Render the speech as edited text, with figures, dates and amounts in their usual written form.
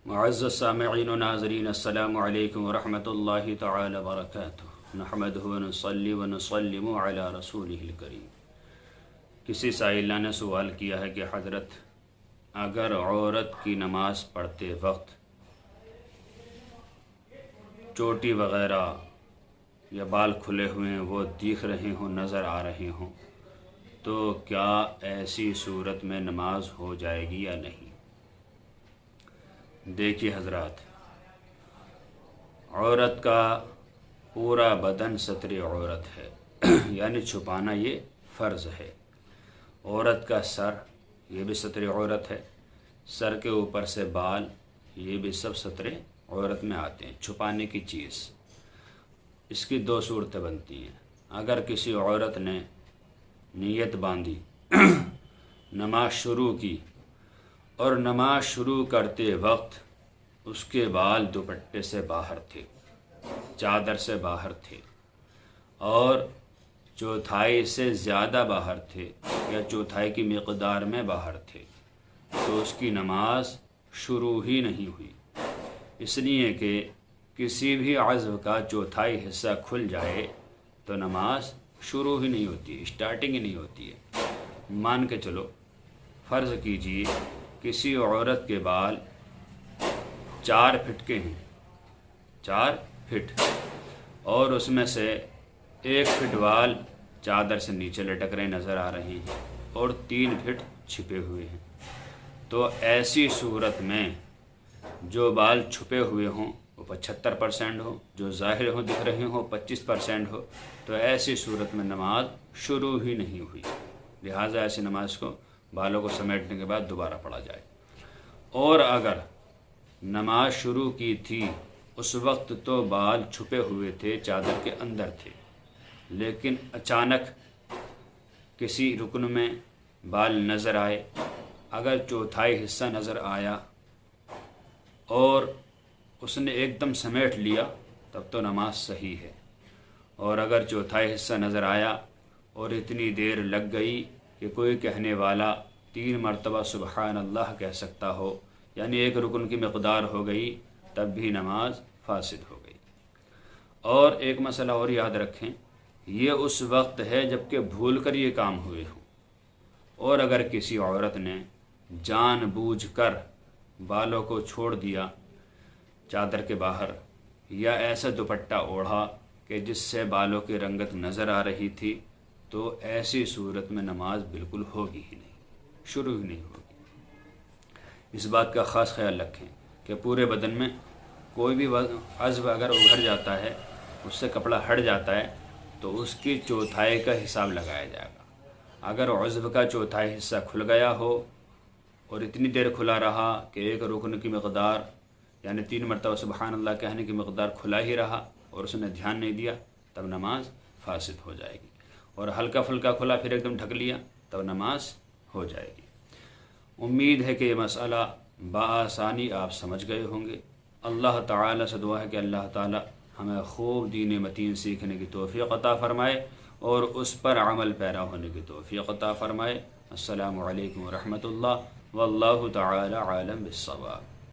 معزز سامعین و ناظرین، السلام علیکم ورحمۃ اللہ تعالی وبرکاتہ۔ نحمدہ ونصلی ونسلم علی رسولہ الکریم۔ کسی سائلہ نے سوال کیا ہے کہ حضرت، اگر عورت کی نماز پڑھتے وقت چوٹی وغیرہ یا بال کھلے ہوئے ہیں وہ دیکھ رہے ہوں، نظر آ رہے ہوں، تو کیا ایسی صورت میں نماز ہو جائے گی یا نہیں؟ دیکھیے حضرات، عورت کا پورا بدن ستر عورت ہے یعنی چھپانا یہ فرض ہے۔ عورت کا سر یہ بھی ستر عورت ہے، سر کے اوپر سے بال یہ بھی سب ستر عورت میں آتے ہیں، چھپانے کی چیز۔ اس کی دو صورتیں بنتی ہیں۔ اگر کسی عورت نے نیت باندھی، نماز شروع کی، اور نماز شروع کرتے وقت اس کے بال دوپٹے سے باہر تھے، چادر سے باہر تھے، اور چوتھائی سے زیادہ باہر تھے یا چوتھائی کی مقدار میں باہر تھے، تو اس کی نماز شروع ہی نہیں ہوئی، اس لیے کہ کسی بھی عضو کا چوتھائی حصہ کھل جائے تو نماز شروع ہی نہیں ہوتی، اسٹارٹنگ ہی نہیں ہوتی ہے۔ مان کے چلو، فرض کیجئے کسی عورت کے بال 4 فٹ کے ہیں، 4 فٹ، اور اس میں سے 1 فٹ بال چادر سے نیچے لٹک رہے نظر آ رہے ہیں اور 3 فٹ چھپے ہوئے ہیں، تو ایسی صورت میں جو بال چھپے ہوئے ہوں وہ 75% ہو، جو ظاہر ہوں دکھ رہے ہوں 25% ہو، تو ایسی صورت میں نماز شروع ہی نہیں ہوئی۔ لہٰذا ایسی نماز کو بالوں کو سمیٹنے کے بعد دوبارہ پڑھا جائے۔ اور اگر نماز شروع کی تھی اس وقت تو بال چھپے ہوئے تھے، چادر کے اندر تھے، لیکن اچانک کسی رکن میں بال نظر آئے، اگر چوتھائی حصہ نظر آیا اور اس نے ایک دم سمیٹ لیا تب تو نماز صحیح ہے، اور اگر چوتھائی حصہ نظر آیا اور اتنی دیر لگ گئی کہ کوئی کہنے والا 3 مرتبہ سبحان اللہ کہہ سکتا ہو، یعنی 1 رکن کی مقدار ہو گئی، تب بھی نماز فاسد ہو گئی۔ اور ایک مسئلہ اور یاد رکھیں، یہ اس وقت ہے جب کہ بھول کر یہ کام ہوئے ہوں، اور اگر کسی عورت نے جان بوجھ کر بالوں کو چھوڑ دیا چادر کے باہر، یا ایسا دوپٹہ اوڑھا کہ جس سے بالوں کی رنگت نظر آ رہی تھی، تو ایسی صورت میں نماز بالکل ہوگی ہی نہیں، شروع ہی نہیں ہوگی۔ اس بات کا خاص خیال رکھیں کہ پورے بدن میں کوئی بھی عضو اگر ابھر جاتا ہے، اس سے کپڑا ہٹ جاتا ہے، تو اس کی چوتھائی کا حساب لگایا جائے گا۔ اگر عضو کا چوتھائی حصہ کھل گیا ہو اور اتنی دیر کھلا رہا کہ 1 رکن کی مقدار یعنی 3 مرتبہ سبحان اللہ کہنے کی مقدار کھلا ہی رہا اور اس نے دھیان نہیں دیا، تب نماز فاسد ہو جائے گی۔ اور ہلکا پھلکا کھلا پھر ایک دم ڈھک لیا، تب نماز ہو جائے گی۔ امید ہے کہ یہ مسئلہ بآسانی آپ سمجھ گئے ہوں گے۔ اللہ تعالیٰ سے دعا ہے کہ اللہ تعالیٰ ہمیں خوب دین متین سیکھنے کی توفیق عطا فرمائے اور اس پر عمل پیرا ہونے کی توفیق عطا فرمائے۔ السلام علیکم ورحمۃ اللہ، واللہ تعالی عالم بالصواب۔